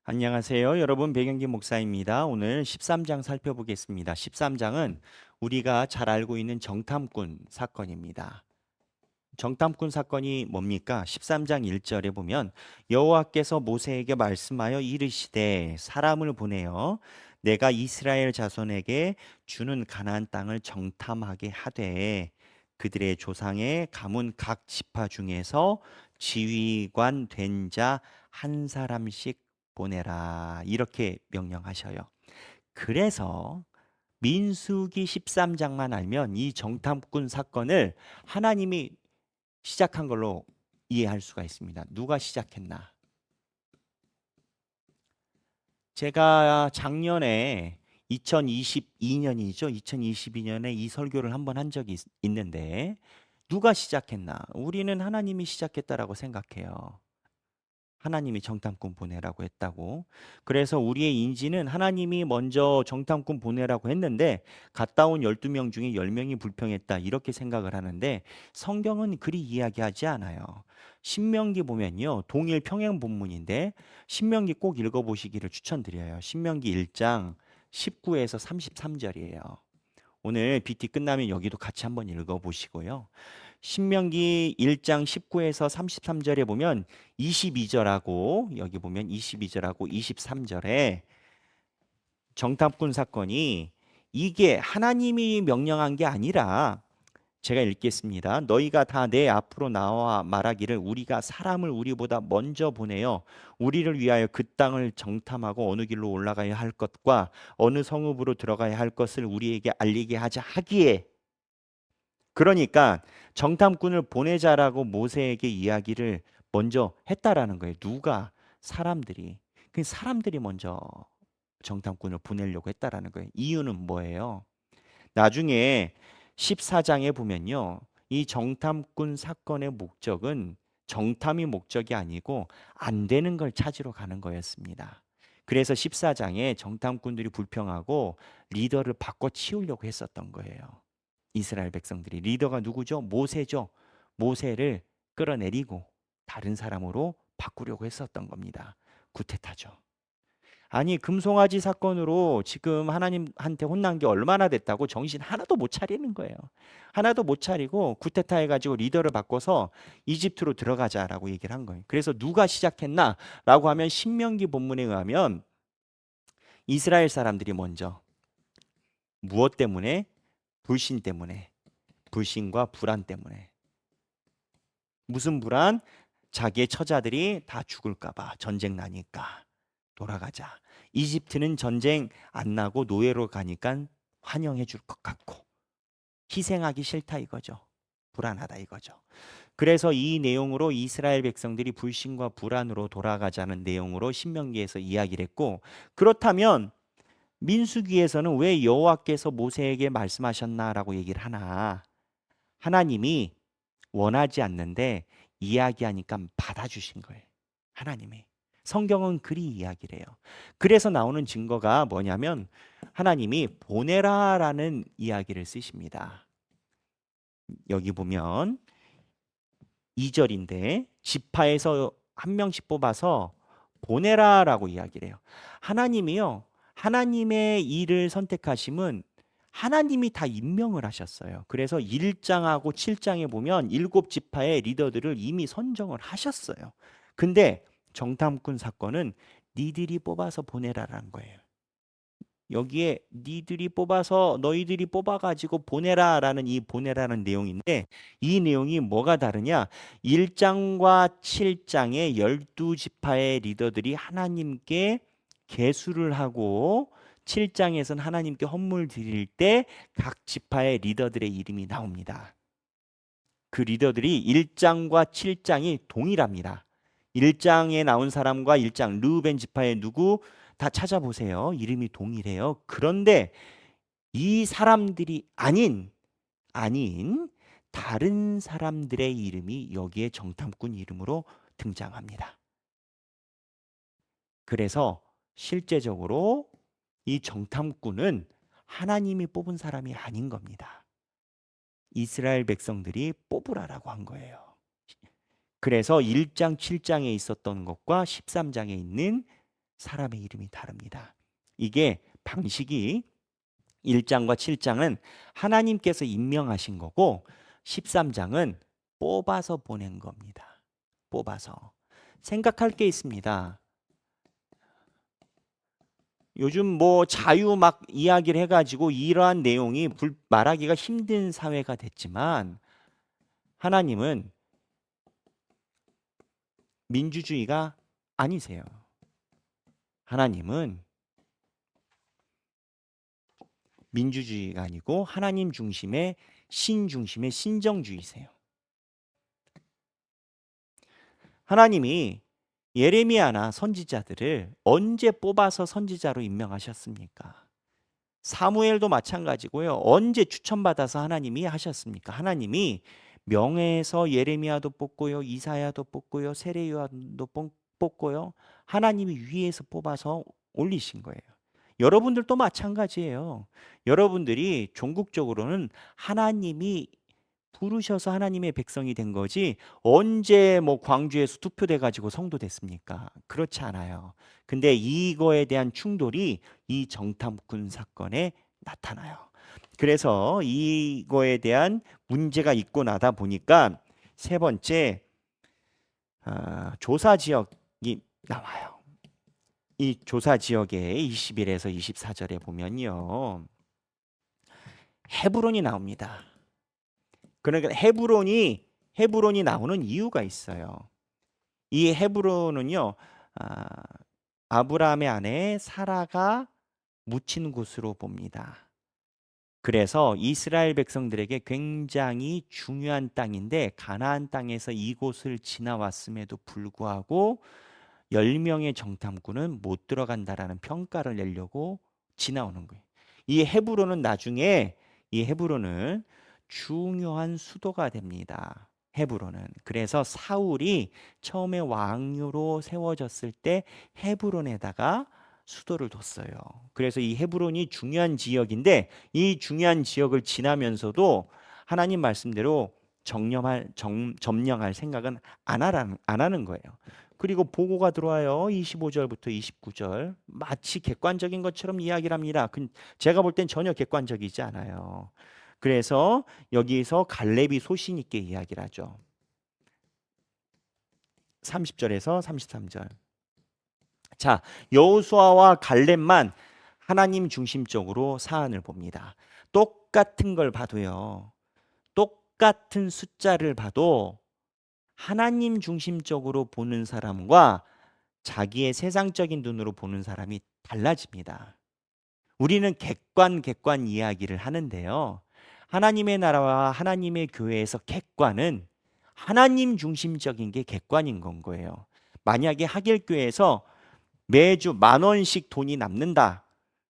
안녕하세요. 여러분 배경기 목사입니다. 오늘 13장 살펴보겠습니다. 13장은 우리가 잘 알고 있는 정탐꾼 사건입니다. 정탐꾼 사건이 뭡니까? 13장 1절에 보면 여호와께서 모세에게 말씀하여 이르시되 사람을 보내어 내가 이스라엘 자손에게 주는 가나안 땅을 정탐하게 하되 그들의 조상의 가문 각 지파 중에서 지휘관 된 자 한 사람씩 보내라 이렇게 명령하셔요. 그래서 민수기 13장만 알면 이 정탐꾼 사건을 하나님이 시작한 걸로 이해할 수가 있습니다. 누가 시작했나? 제가 작년에 2022년이죠. 2022년에 이 설교를 한번 한 적이 있는데 누가 시작했나? 우리는 하나님이 시작했다라고 생각해요. 하나님이 정탐꾼 보내라고 했다고. 그래서 우리의 인지는 하나님이 먼저 정탐꾼 보내라고 했는데 갔다 온 12명 중에 10명이 불평했다. 이렇게 생각을 하는데 성경은 그리 이야기하지 않아요. 신명기 보면요. 동일 평행 본문인데 신명기 꼭 읽어보시기를 추천드려요. 신명기 1장 19에서 33절이에요. 오늘 BT 끝나면 여기도 같이 한번 읽어보시고요. 신명기 1장 19에서 33절에 보면 22절하고 여기 보면 22절하고 23절에 정탐꾼 사건이 이게 하나님이 명령한 게 아니라 제가 읽겠습니다. 너희가 다 내 앞으로 나와 말하기를 우리가 사람을 우리보다 먼저 보내어 우리를 위하여 그 땅을 정탐하고 어느 길로 올라가야 할 것과 어느 성읍으로 들어가야 할 것을 우리에게 알리게 하자 하기에 그러니까 정탐꾼을 보내자라고 모세에게 이야기를 먼저 했다라는 거예요. 누가? 사람들이. 그 사람들이 먼저 정탐꾼을 보내려고 했다라는 거예요. 이유는 뭐예요? 나중에 14장에 보면요. 이 정탐꾼 사건의 목적은 정탐이 목적이 아니고 안 되는 걸 찾으러 가는 거였습니다. 그래서 14장에 정탐꾼들이 불평하고 리더를 바꿔 치우려고 했었던 거예요. 이스라엘 백성들이 리더가 누구죠? 모세죠. 모세를 끌어내리고 다른 사람으로 바꾸려고 했었던 겁니다. 구테타죠. 아니 금송아지 사건으로 지금 하나님한테 혼난 게 얼마나 됐다고 정신 하나도 못 차리는 거예요. 하나도 못 차리고 구테타 해가지고 리더를 바꿔서 이집트로 들어가자라고 얘기를 한 거예요. 그래서 누가 시작했나라고 하면 신명기 본문에 의하면 이스라엘 사람들이 먼저 무엇 때문에? 불신 때문에. 불신과 불안 때문에. 무슨 불안? 자기의 처자들이 다 죽을까 봐 전쟁 나니까 돌아가자. 이집트는 전쟁 안 나고 노예로 가니까 환영해 줄 것 같고 희생하기 싫다 이거죠. 불안하다 이거죠. 그래서 이 내용으로 이스라엘 백성들이 불신과 불안으로 돌아가자는 내용으로 신명기에서 이야기를 했고 그렇다면 민수기에서는 왜 여호와께서 모세에게 말씀하셨나라고 얘기를 하나? 하나님이 원하지 않는데 이야기하니까 받아주신 거예요. 하나님이. 성경은 그리 이야기를 해요. 그래서 나오는 증거가 뭐냐면 하나님이 보내라라는 이야기를 쓰십니다. 여기 보면 2절인데 지파에서 한 명씩 뽑아서 보내라라고 이야기를 해요. 하나님이요. 하나님의 일을 선택하심은 하나님이 다 임명을 하셨어요. 그래서 1장하고 7장에 보면 7지파의 리더들을 이미 선정을 하셨어요. 근데 정탐꾼 사건은 니들이 뽑아서 보내라라는 거예요. 여기에 니들이 뽑아서 너희들이 뽑아가지고 보내라라는 이 보내라는 내용인데 이 내용이 뭐가 다르냐? 1장과 7장의 12지파의 리더들이 하나님께 계수를 하고 7장에서는 하나님께 헌물 드릴 때 각 지파의 리더들의 이름이 나옵니다. 그 리더들이 1장과 7장이 동일합니다. 1장에 나온 사람과 1장 르우벤 지파의 누구 다 찾아보세요. 이름이 동일해요. 그런데 이 사람들이 아닌 다른 사람들의 이름이 여기에 정탐꾼 이름으로 등장합니다. 그래서 실제적으로 이 정탐꾼은 하나님이 뽑은 사람이 아닌 겁니다. 이스라엘 백성들이 뽑으라라고 한 거예요. 그래서 1장, 7장에 있었던 것과 13장에 있는 사람의 이름이 다릅니다. 이게 방식이 1장과 7장은 하나님께서 임명하신 거고 13장은 뽑아서 보낸 겁니다. 뽑아서. 생각할 게 있습니다. 요즘 뭐 자유 막 이야기를 해가지고 이러한 내용이 말하기가 힘든 사회가 됐지만 하나님은 민주주의가 아니세요. 하나님은 민주주의가 아니고 하나님 중심의 신 중심의 신정주의세요. 하나님이 예레미야나 선지자들을 언제 뽑아서 선지자로 임명하셨습니까? 사무엘도 마찬가지고요. 언제 추천받아서 하나님이 하셨습니까? 하나님이 명예에서 예레미야도 뽑고요. 이사야도 뽑고요. 세레요한도 뽑고요. 하나님이 위에서 뽑아서 올리신 거예요. 여러분들도 마찬가지예요. 여러분들이 종국적으로는 하나님이 부르셔서 하나님의 백성이 된 거지 언제 뭐 광주에서 투표돼 가지고 성도 됐습니까? 그렇지 않아요. 근데 이거에 대한 충돌이 이 정탐꾼 사건에 나타나요. 그래서 이거에 대한 문제가 있고 나다 보니까 세 번째 조사 지역이 나와요. 이 조사 지역에 21에서 24절에 보면요. 헤브론이 나옵니다. 그러니까 헤브론이 나오는 이유가 있어요. 이 헤브론은요, 아브라함의 아내 사라가 묻힌 곳으로 봅니다. 그래서 이스라엘 백성들에게 굉장히 중요한 땅인데 가나안 땅에서 이곳을 지나왔음에도 불구하고 10명의 정탐꾼은 못 들어간다라는 평가를 내려고 지나오는 거예요. 이 헤브론은 중요한 수도가 됩니다. 헤브론은. 그래서 사울이 처음에 왕으로 세워졌을 때 헤브론에다가 수도를 뒀어요. 그래서 이 헤브론이 중요한 지역인데 이 중요한 지역을 지나면서도 하나님 말씀대로 점령할 생각은 안 하는 거예요. 그리고 보고가 들어와요. 25절부터 29절. 마치 객관적인 것처럼 이야기를 합니다. 제가 볼 땐 전혀 객관적이지 않아요. 그래서 여기서 갈렙이 소신 있게 이야기를 하죠. 30절에서 33절. 자, 여호수아와 갈렙만 하나님 중심적으로 사안을 봅니다. 똑같은 걸 봐도요. 똑같은 숫자를 봐도 하나님 중심적으로 보는 사람과 자기의 세상적인 눈으로 보는 사람이 달라집니다. 우리는 객관 이야기를 하는데요. 하나님의 나라와 하나님의 교회에서 객관은 하나님 중심적인 게 객관인 건 거예요. 만약에 하길교회에서 매주 10,000원씩 돈이 남는다.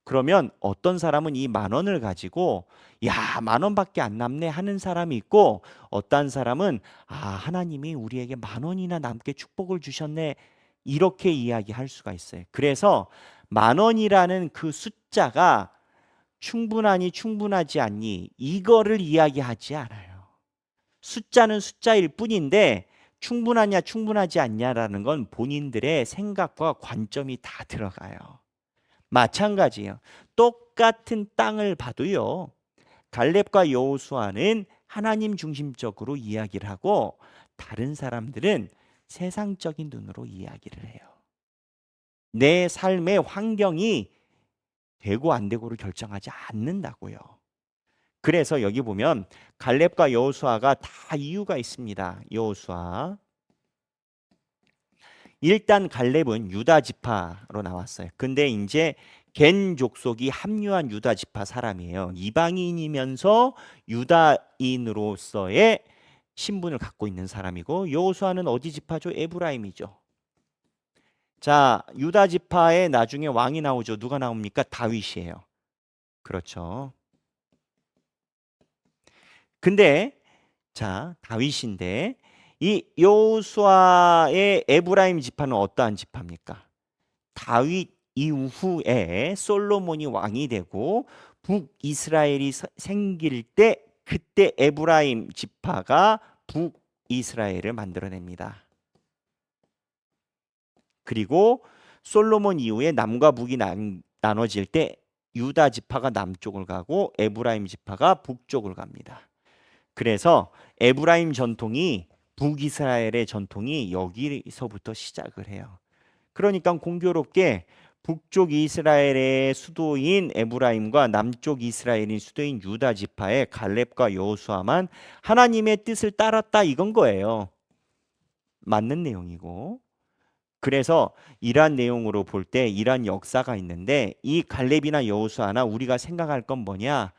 그러면 어떤 사람은 이 10,000원을 가지고 야, 10,000원밖에 안 남네 하는 사람이 있고 어떤 사람은 하나님이 우리에게 10,000원이나 남게 축복을 주셨네. 이렇게 이야기할 수가 있어요. 그래서 10,000원이라는 그 숫자가 충분하니 충분하지 않니 이거를 이야기하지 않아요. 숫자는 숫자일 뿐인데 충분하냐 충분하지 않냐라는 건 본인들의 생각과 관점이 다 들어가요. 마찬가지예요. 똑같은 땅을 봐도요. 갈렙과 여호수아는 하나님 중심적으로 이야기를 하고 다른 사람들은 세상적인 눈으로 이야기를 해요. 내 삶의 환경이 되고 안 되고를 결정하지 않는다고요. 그래서 여기 보면 갈렙과 여호수아가 다 이유가 있습니다. 여호수아. 일단 갈렙은 유다 지파로 나왔어요. 근데 이제 겐 족속이 합류한 유다 지파 사람이에요. 이방인이면서 유다인으로서의 신분을 갖고 있는 사람이고 여호수아는 어디 지파죠? 에브라임이죠. 자, 유다 지파에 나중에 왕이 나오죠. 누가 나옵니까? 다윗이에요. 그렇죠. 근데 자, 다윗인데 이 여호수아의 에브라임 지파는 어떠한 지파입니까? 다윗 이후에 솔로몬이 왕이 되고 북이스라엘이 생길 때 그때 에브라임 지파가 북이스라엘을 만들어냅니다. 그리고 솔로몬 이후에 남과 북이 나눠질 때 유다 지파가 남쪽을 가고 에브라임 지파가 북쪽을 갑니다. 그래서 에브라임 전통이 북이스라엘의 전통이 여기서부터 시작을 해요. 그러니까 공교롭게 북쪽 이스라엘의 수도인 에브라임과 남쪽 이스라엘인 수도인 유다 지파의 갈렙과 여호수아만 하나님의 뜻을 따랐다 이건 거예요. 맞는 내용이고. 그래서 이러한 내용으로 볼 때 이러한 역사가 있는데 이 갈렙이나 여호수아나 우리가 생각할 건 뭐냐?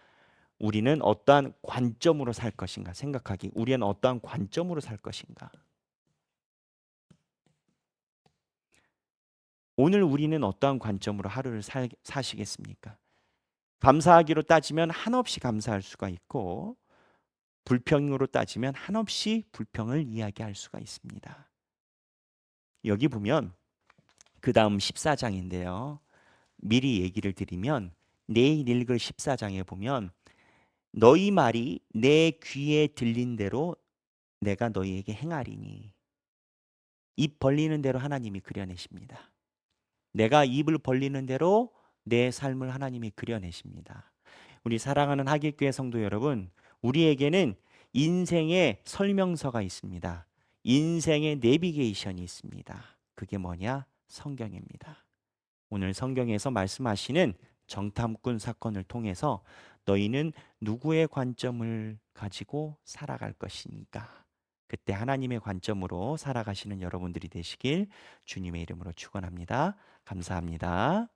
우리는 어떠한 관점으로 살 것인가 생각하기. 우리는 어떠한 관점으로 살 것인가. 오늘 우리는 어떠한 관점으로 하루를 사시겠습니까? 감사하기로 따지면 한없이 감사할 수가 있고 불평으로 따지면 한없이 불평을 이야기할 수가 있습니다. 여기 보면 그 다음 14장인데요. 미리 얘기를 드리면 내일 읽을 14장에 보면 너희 말이 내 귀에 들린 대로 내가 너희에게 행하리니. 입 벌리는 대로 하나님이 그려내십니다. 내가 입을 벌리는 대로 내 삶을 하나님이 그려내십니다. 우리 사랑하는 하길교회 성도 여러분, 우리에게는 인생의 설명서가 있습니다. 인생의 내비게이션이 있습니다. 그게 뭐냐? 성경입니다. 오늘 성경에서 말씀하시는 정탐꾼 사건을 통해서 너희는 누구의 관점을 가지고 살아갈 것인가? 그때 하나님의 관점으로 살아가시는 여러분들이 되시길 주님의 이름으로 축원합니다. 감사합니다.